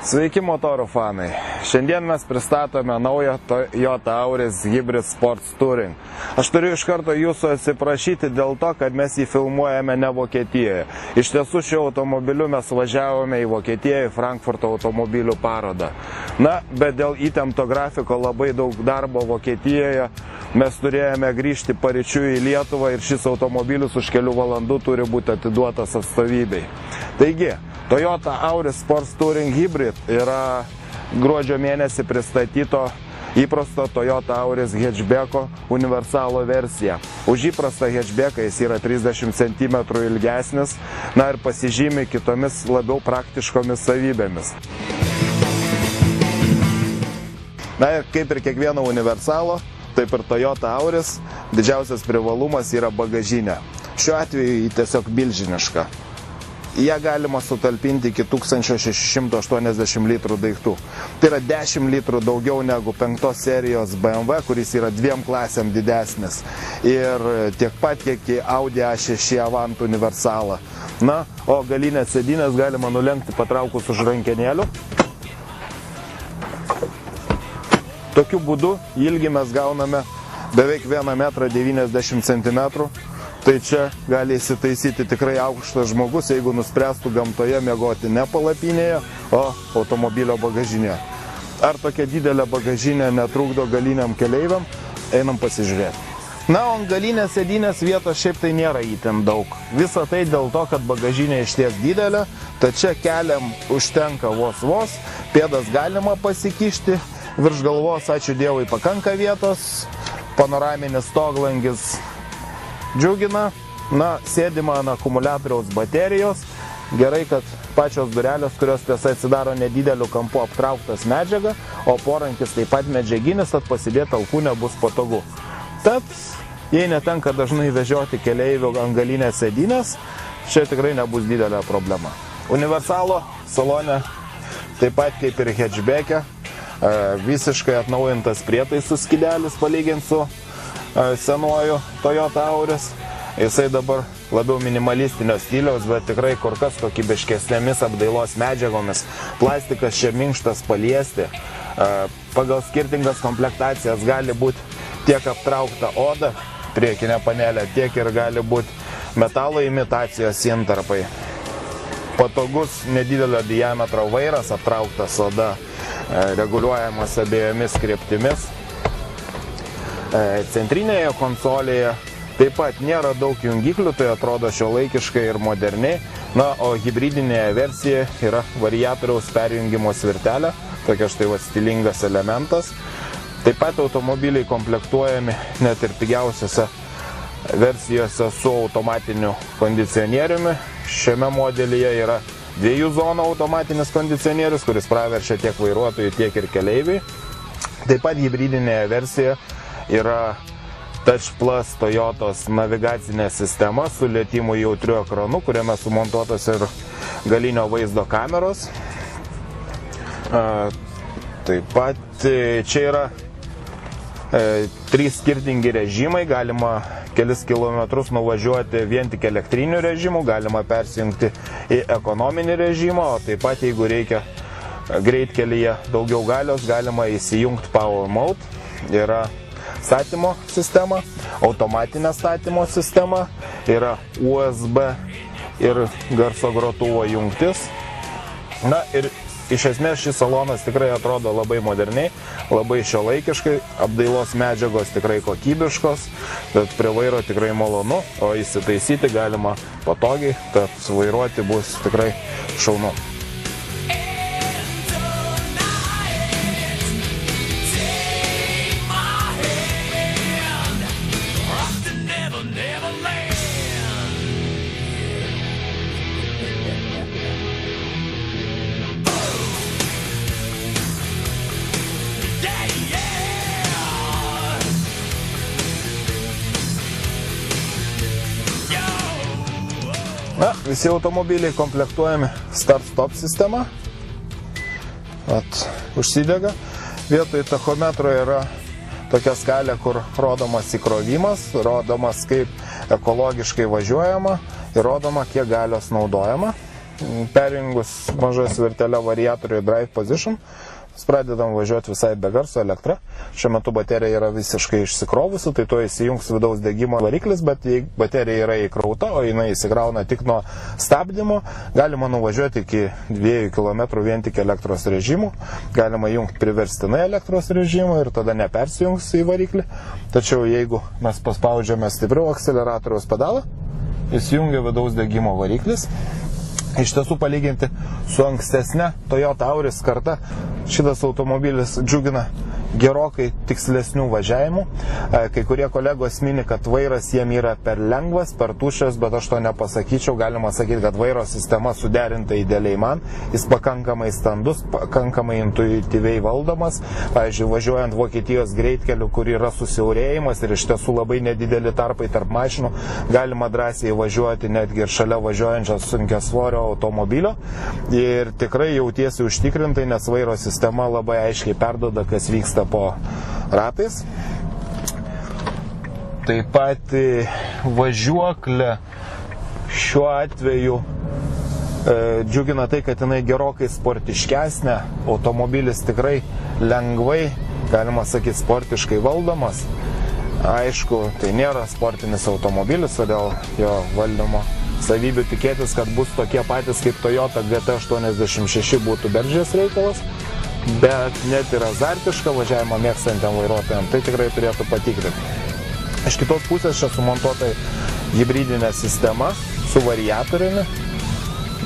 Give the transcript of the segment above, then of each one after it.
Sveiki motorų fanai. Šiandien mes pristatome naują Toyota Auris Hybrid Sports Touring. Aš turiu iš karto jūsų atsiprašyti dėl to, kad mes jį filmuojame ne Vokietijoje. Iš tiesų šiuo automobiliu mes važiavome į Vokietiją, į Frankfurto automobilių parodą. Na, bet dėl įtempto grafiko labai daug darbo Vokietijoje mes turėjome grįžti paryčių į Lietuvą ir šis automobilis už kelių valandų turi būti atiduotas atstovybei. Taigi, Toyota Auris Sports Touring Hybrid yra gruodžio mėnesį pristatyto įprasto Toyota Auris hatchbacko universalo versija. Už įprastą hatchbacką jis yra 30 cm ilgesnis, na ir pasižymi kitomis labiau praktiškomis savybėmis. Na ir kaip ir kiekvieno universalo, taip ir Toyota Auris didžiausias privalumas yra bagažinė. Šiuo atveju jį tiesiog milžiniška. Į ją galima sutalpinti iki 1680 litrų daiktų. Tai yra 10 litrų daugiau negu 5 serijos BMW, kuris yra 2 klasėm didesnis. Ir tiek pat, kiek į Audi A6 Avant universalą. Na, o galinės sėdynės galima nulenkti patraukus už rankenėlių. Tokiu būdu ilgį mes gauname beveik 1,90 cm. Tai čia gali įsitaisyti tikrai aukštas žmogus, jeigu nuspręstų gamtoje miegoti ne palapinėje, o automobilio bagažinėje. Ar tokia didelė bagažinė netrukdo galiniam keleiviam? Einam pasižiūrėti. Na, o ant galinės sėdynės vietos šiaip tai nėra itin daug. Visa tai dėl to, kad bagažinė išties didelė, tad čia keliam užtenka vos, pėdas galima pasikišti, virš galvos, ačiū Dievui, pakanka vietos, panoraminis stoglangis džiugina, na, sėdima ant akumuliatoriaus baterijos. Gerai, kad pačios durelės, kurios tiesa atsidaro nedideliu kampu, aptrauktas medžiaga, o porankis taip pat medžiaginis, tad pasidėti alkūnę bus patogu. Tad, jei netenka dažnai vežioti keleivių ant galinės sėdynės, čia tikrai nebus didelė problema. Universalo salone, taip pat kaip ir hatchbacke, visiškai atnaujintas prietaisų skydelis palyginti su senuoju Toyota Auris. Jisai dabar labiau minimalistinio stiliaus, bet tikrai kur kas kokybiškesnėmis apdailos medžiagomis. Plastikas čia minkštas paliesti. Pagal skirtingas komplektacijas gali būti tiek aptraukta oda, priekinė panelė, tiek ir gali būti metalo imitacijos intarpai. Patogus nedidelio diametro vairas, aptrauktas oda, reguliuojamas abiejomis kryptimis. Centrinėje konsolėje taip pat nėra daug jungiklių, tai atrodo šiuolaikiškai ir moderniai. Na, o hibridinėje versijoje yra variatoriaus perjungimo svirtelė, tokia štai stilingas elementas. Taip pat automobiliai komplektuojami net ir pigiausiose versijose su automatiniu kondicionieriumi. Šiame modelyje yra 2 zonų automatinis kondicionierius, kuris praverčia tiek vairuotojui, tiek ir keleiviui. Taip pat hibridinėje versijoje yra Touch Plus Toyotos navigacinė sistema su lietimų jautriu ekranu, kuriame sumontuotos ir galinio vaizdo kameros. Taip pat čia yra 3 skirtingi režimai, galima kelis kilometrus nuvažiuoti vien tik elektriniu režimu, galima persijungti į ekonominį režimą, o taip pat jeigu reikia greitkelyje daugiau galios, galima įsijungti Power Mode. Yra statymo sistema, automatinė statymo sistema, yra USB ir garso grotuvo jungtis. Na ir iš esmės šis salonas tikrai atrodo labai moderniai, labai šiuolaikiškai, apdailos medžiagos tikrai kokybiškos, bet prie vairo tikrai malonu, o įsitaisyti galima patogiai, tad vairuoti bus tikrai šaunu. Na, visi automobiliai komplektuojami start-stop sistema. Užsidega. Vietoj tachometro yra tokia skalė, kur rodomas įkrovimas, rodomas kaip ekologiškai važiuojama ir rodoma, kiek galios naudojama. perjungus mažą svirtelę variatorių į drive position, pradedam važiuoti visai be garso elektra. Šiuo metu baterija yra visiškai išsikrovusi, tai to įsijungs vidaus degimo variklis, bet jei baterija yra įkrauta, o jinai įsikrauna tik nuo stabdymo, galima nuvažiuoti iki 2 km vien tik elektros režimų, galima jungti priverstinai elektros režimą ir tada nepersijungs į variklį. Tačiau jeigu mes paspaudžiame stipriau akceleratoriaus pedalą, įsijungia vidaus degimo variklis. Iš tiesų, palyginti su ankstesne Toyota Auris karta, šitas automobilis džiugina gerokai tikslesnių važiavimų. Kai kurie kolegos mini, kad vairas jiem yra per lengvas, per tuščias, bet aš to nepasakyčiau. Galima sakyti, kad vairo sistema suderinta idealiai man. Jis pakankamai standus, pakankamai intuityviai valdomas. Pavyzdžiui, važiuojant Vokietijos greitkeliu, kur yra susiaurėjimas ir iš tiesų labai nedideli tarpai tarp mašinų, galima drąsiai važiuoti netgi ir šalia važiuojančios sunkiasvorio automobilio. Ir tikrai jautiesi užtikrintai, nes vairo sistema labai aiškiai perduoda, kas vyksta po ratais. Taip pat važiuoklė šiuo atveju džiugina tai, kad jinai gerokai sportiškesnė, automobilis tikrai lengvai, galima sakyti, sportiškai valdomas. Aišku, tai nėra sportinis automobilis, todėl jo valdymo savybių tikėtis, kad bus tokie patys kaip Toyota GT86 būtų beržės reikalas. Bet net ir azartišką važiavimą mėgstantiem vairuotojams tai tikrai turėtų patikti. Iš kitos pusės čia sumontuota hibridinė sistema su variatoriumi.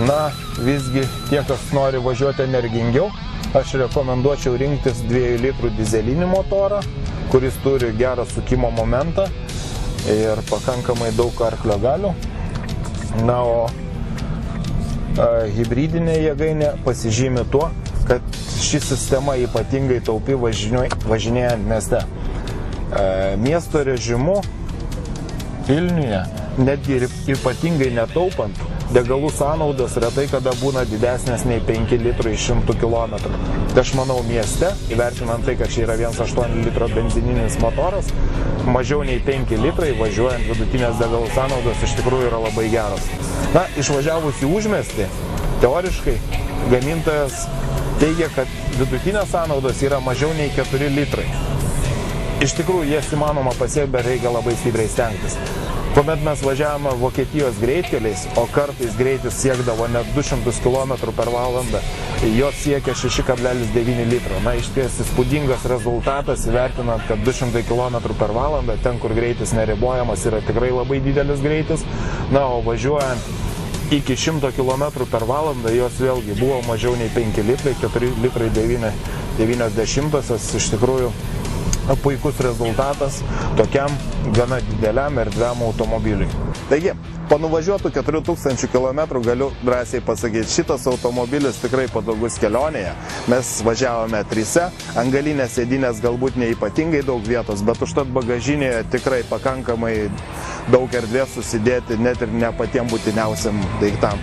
Na, visgi tie, kas nori važiuoti energingiau, aš rekomenduočiau rinktis 2 litrų dizelinį motorą, kuris turi gerą sukimo momentą ir pakankamai daug arklio galių. Na, o hibridinė jėgainė pasižymi tuo, kad ši sistema ypatingai taupi važinėjant mieste. Miesto režimu Vilniuje, netgi ypatingai netaupant, degalų sąnaudos retai kada būna didesnės nei 5 litrų iš 100 km. Tai aš manau, mieste, įvertinant tai, kad čia yra 1,8 litro benzininis motoras, mažiau nei 5 litrai važiuojant vidutinės degalų sąnaudos iš tikrųjų yra labai geros. Na, išvažiavus į užmiestį, teoriškai gamintojas teigia, kad vidutinės sąnaudos yra mažiau nei 4 litrai. Iš tikrųjų, jas įmanoma pasiekti, bet reikia labai stipriai stengtis. Kuomet mes važiavome Vokietijos greitkeliais, o kartais greitis siekdavo net 200 km per valandą, jos siekia 6,9 litro. Na, iš ties įspūdingas rezultatas, įvertinant, kad 200 km per valandą, ten, kur greitis neribojamas, yra tikrai labai didelis greitis. Na, o važiuojant iki 100 km per valandą, jos vėlgi buvo mažiau nei 5 litrai, 4 litrai 90-osios, iš tikrųjų puikus rezultatas tokiam gana dideliam erdviam automobiliui. Taigi, po nuvažiuotų 4000 km galiu drąsiai pasakyti, šitas automobilis tikrai patogus kelionėje. Mes važiavome 3, ant galinės sėdynės galbūt neypatingai daug vietos, bet užtat bagažinėje tikrai pakankamai daug erdvės susidėti net ir ne patiem būtiniausiam daiktam.